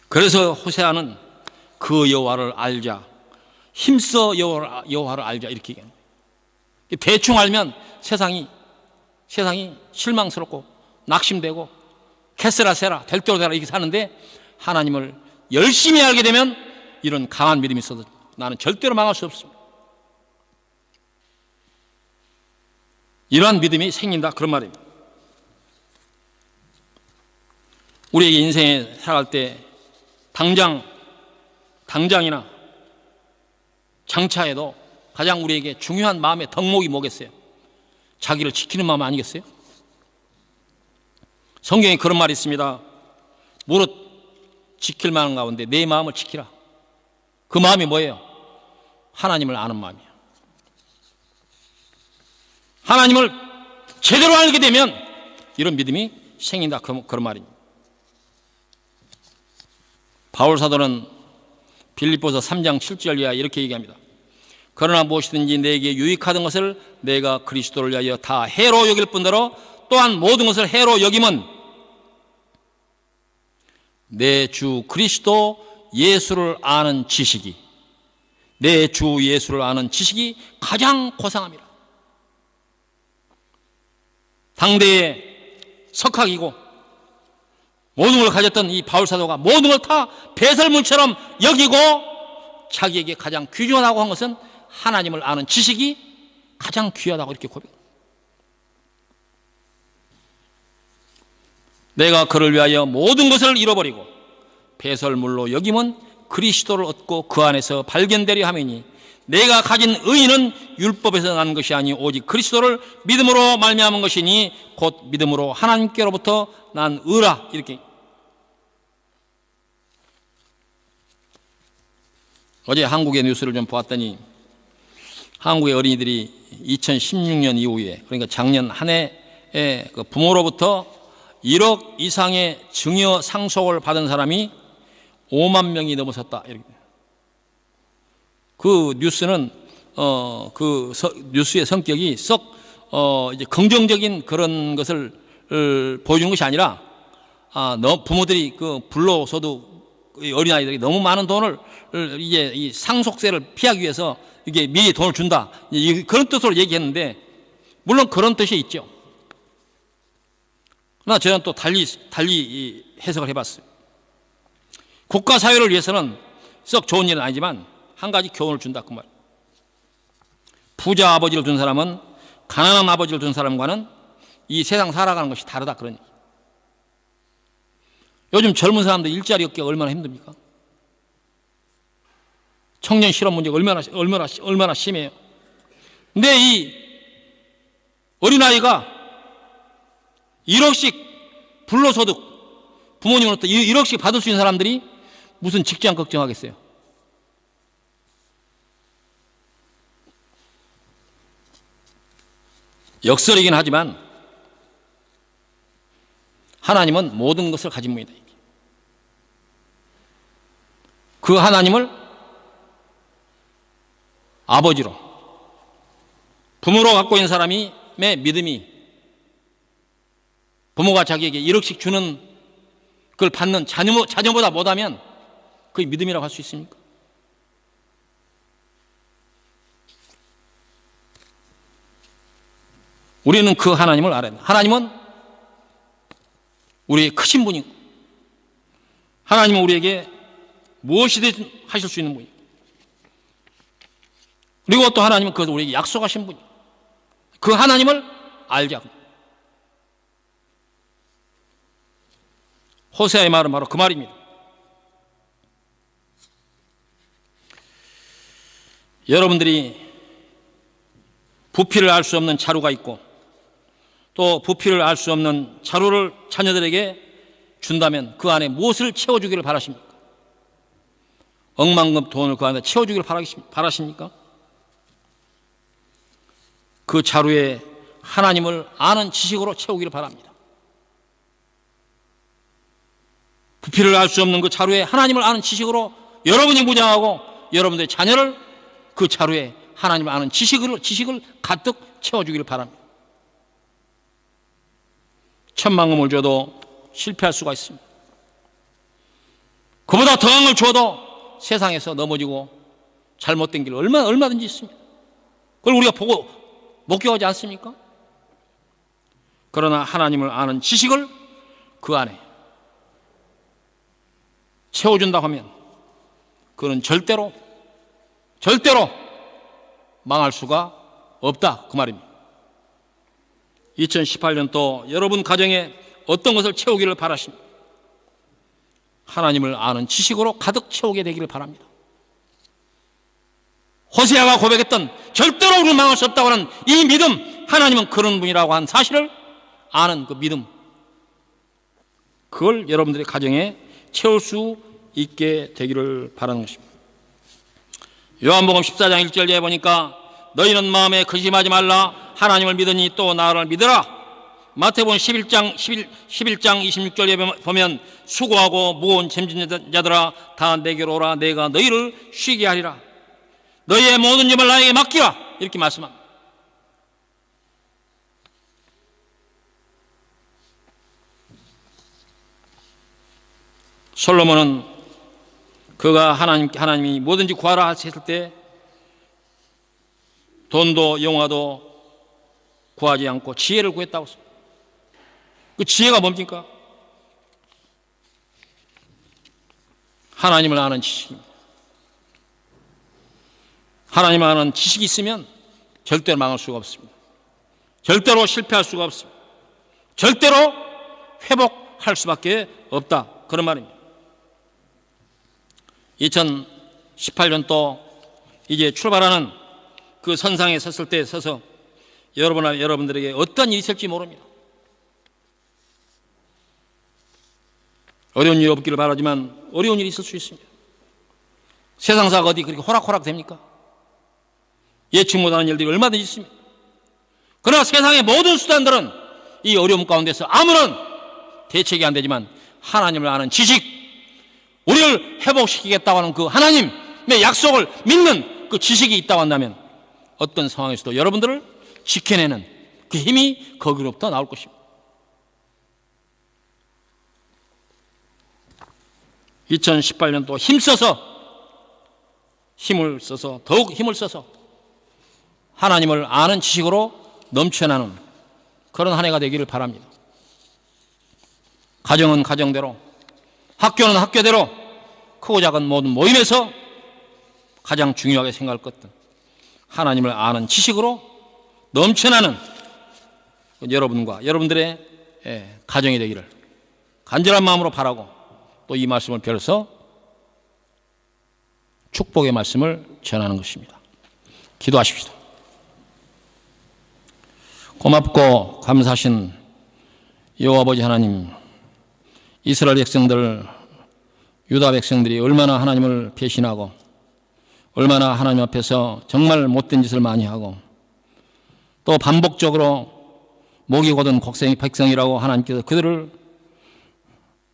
그래서 호세아는 그 여호와를 알자, 힘써 여호와를 알자, 이렇게 얘기합니다. 대충 알면 세상이 실망스럽고 낙심되고 캐스라세라 될 대로 되라 이렇게 사는데, 하나님을 열심히 알게 되면 이런 강한 믿음이 있어도 나는 절대로 망할 수 없습니다. 이러한 믿음이 생긴다, 그런 말입니다. 우리에게 인생에 살아갈 때 당장이나 장차에도 가장 우리에게 중요한 마음의 덕목이 뭐겠어요? 자기를 지키는 마음 아니겠어요? 성경에 그런 말이 있습니다. 무릇 지킬 만한 가운데 내 마음을 지키라. 그 마음이 뭐예요? 하나님을 아는 마음이에요. 하나님을 제대로 알게 되면 이런 믿음이 생긴다, 그런 말입니다. 바울 사도는 빌립보서 3장 7절 이하 이렇게 얘기합니다. 그러나 무엇이든지 내게 유익하던 것을 내가 그리스도를 위하여 다 해로 여길 뿐더러 또한 모든 것을 해로 여김은 내 주 그리스도 예수를 아는 지식이, 내 주 예수를 아는 지식이 가장 고상합니다. 당대의 석학이고 모든 걸 가졌던 이 바울 사도가 모든 걸 다 배설물처럼 여기고 자기에게 가장 귀중하다고 한 것은 하나님을 아는 지식이 가장 귀하다고 이렇게 고백합니다. 내가 그를 위하여 모든 것을 잃어버리고 배설물로 여김은 그리스도를 얻고 그 안에서 발견되려 함이니 내가 가진 의의는 율법에서 난 것이 아니 오직 그리스도를 믿음으로 말미암은 것이니 곧 믿음으로 하나님께로부터 난 의라. 이렇게 어제 한국의 뉴스를 좀 보았더니 한국의 어린이들이 2016년 이후에, 그러니까 작년 한 해에 그 부모로부터 1억 이상의 증여 상속을 받은 사람이 5만 명이 넘어섰다. 이렇게. 그 뉴스는 뉴스의 성격이 썩 이제 긍정적인 그런 것을 보여주는 것이 아니라 부모들이 그 불로소득 어린아이들이 너무 많은 돈을 이제 이 상속세를 피하기 위해서 이게 미리 돈을 준다, 그런 뜻으로 얘기했는데 물론 그런 뜻이 있죠. 그러나 저는 또 달리 해석을 해봤어요. 국가 사회를 위해서는 썩 좋은 일은 아니지만 한 가지 교훈을 준다, 그 말. 부자 아버지를 둔 사람은 가난한 아버지를 둔 사람과는 이 세상 살아가는 것이 다르다, 그런 얘기. 요즘 젊은 사람들 일자리 얻기가 얼마나 힘듭니까? 청년 실업 문제가 얼마나 심해요. 근데 이 어린아이가 1억씩 불로소득, 부모님으로부터 1억씩 받을 수 있는 사람들이 무슨 직장 걱정하겠어요? 역설이긴 하지만 하나님은 모든 것을 가진 분이다. 그 하나님을 아버지로, 부모로 갖고 있는 사람의 믿음이 부모가 자기에게 1억씩 주는 그걸 받는 자녀보다 못하면 그게 믿음이라고 할 수 있습니까? 우리는 그 하나님을 알아야 합니다. 하나님은 우리의 크신 분이고 하나님은 우리에게 무엇이든 하실 수 있는 분이고 그리고 또 하나님은 그것을 우리에게 약속하신 분이고 그 하나님을 알자. 호세아의 말은 바로 그 말입니다. 여러분들이 부피를 알 수 없는 자루가 있고 또 부피를 알 수 없는 자루를 자녀들에게 준다면 그 안에 무엇을 채워주기를 바라십니까? 억만금 돈을 그 안에 채워주기를 바라십니까? 그 자루에 하나님을 아는 지식으로 채우기를 바랍니다. 부피를 알 수 없는 그 자루에 하나님을 아는 지식으로 여러분이 무장하고 여러분들의 자녀를 그 자루에 하나님을 아는 지식을 가득 채워주기를 바랍니다. 천만금을 줘도 실패할 수가 있습니다. 그보다 더한 걸 줘도 세상에서 넘어지고 잘못된 길 얼마든지 있습니다. 그걸 우리가 보고 목격하지 않습니까? 그러나 하나님을 아는 지식을 그 안에 채워준다고 하면 그는 절대로 망할 수가 없다, 그 말입니다. 2018년도 여러분 가정에 어떤 것을 채우기를 바라십니까? 하나님을 아는 지식으로 가득 채우게 되기를 바랍니다. 호세아가 고백했던 절대로 우리는 망할 수 없다고 하는 이 믿음, 하나님은 그런 분이라고 한 사실을 아는 그 믿음, 그걸 여러분들의 가정에 채울 수 있게 되기를 바라는 것입니다. 요한복음 14장 1절에 보니까 너희는 마음에 거짓말하지 말라. 하나님을 믿으니 또 나를 믿으라. 마태복음 11장 26절에 보면 수고하고 무거운 짐진 자들아 다 내게로 오라. 내가 너희를 쉬게 하리라. 너희의 모든 짐을 나에게 맡기라. 이렇게 말씀합니다. 솔로몬은 그가 하나님이 뭐든지 구하라 했을 때 돈도 영화도 구하지 않고 지혜를 구했다고 했습니다. 그 지혜가 뭡니까? 하나님을 아는 지식입니다. 하나님을 아는 지식이 있으면 절대로 망할 수가 없습니다. 절대로 실패할 수가 없습니다. 절대로 회복할 수밖에 없다. 그런 말입니다. 2018년도 이제 출발하는 그 선상에 섰을 때 서서 여러분들에게 어떤 일이 있을지 모릅니다. 어려운 일이 없기를 바라지만 어려운 일이 있을 수 있습니다. 세상사가 어디 그렇게 호락호락 됩니까? 예측 못하는 일들이 얼마든지 있습니다. 그러나 세상의 모든 수단들은 이 어려움 가운데서 아무런 대책이 안 되지만 하나님을 아는 지식, 우리를 회복시키겠다고 하는 그 하나님의 약속을 믿는 그 지식이 있다고 한다면 어떤 상황에서도 여러분들을 지켜내는 그 힘이 거기로부터 나올 것입니다. 2018년도 더욱 힘을 써서 하나님을 아는 지식으로 넘쳐나는 그런 한 해가 되기를 바랍니다. 가정은 가정대로, 학교는 학교대로, 크고 작은 모든 모임에서 가장 중요하게 생각할 것은 하나님을 아는 지식으로 넘쳐나는 여러분과 여러분들의 가정이 되기를 간절한 마음으로 바라고, 또 이 말씀을 빌어서 축복의 말씀을 전하는 것입니다. 기도하십시다. 고맙고 감사하신 여호와 아버지 하나님, 이스라엘 백성들, 유다 백성들이 얼마나 하나님을 배신하고 얼마나 하나님 앞에서 정말 못된 짓을 많이 하고 또 반복적으로 목이 곧은 백성이라고 하나님께서 그들을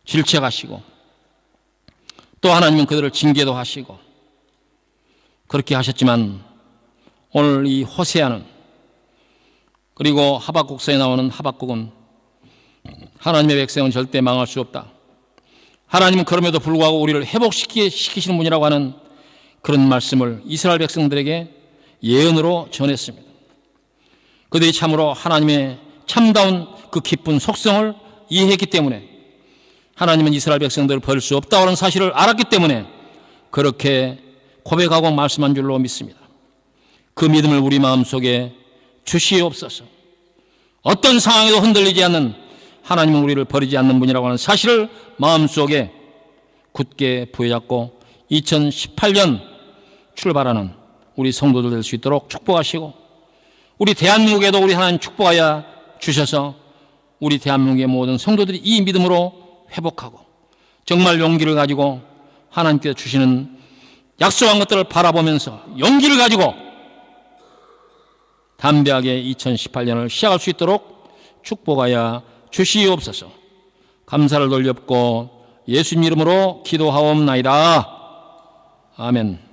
질책하시고 또 하나님은 그들을 징계도 하시고 그렇게 하셨지만 오늘 이 호세아는, 그리고 하박국서에 나오는 하박국은 하나님의 백성은 절대 망할 수 없다. 하나님은 그럼에도 불구하고 우리를 회복시키시는 분이라고 하는 그런 말씀을 이스라엘 백성들에게 예언으로 전했습니다. 그들이 참으로 하나님의 참다운 그 깊은 속성을 이해했기 때문에, 하나님은 이스라엘 백성들을 버릴 수 없다고 하는 사실을 알았기 때문에 그렇게 고백하고 말씀한 줄로 믿습니다. 그 믿음을 우리 마음속에 주시옵소서. 어떤 상황에도 흔들리지 않는, 하나님은 우리를 버리지 않는 분이라고 하는 사실을 마음속에 굳게 부여잡고 2018년 출발하는 우리 성도들 될 수 있도록 축복하시고, 우리 대한민국에도 우리 하나님 축복하여 주셔서 우리 대한민국의 모든 성도들이 이 믿음으로 회복하고 정말 용기를 가지고 하나님께서 주시는 약속한 것들을 바라보면서 용기를 가지고 담대하게 2018년을 시작할 수 있도록 축복하여 주시옵소서. 감사를 돌렸고 예수님 이름으로 기도하옵나이다. 아멘.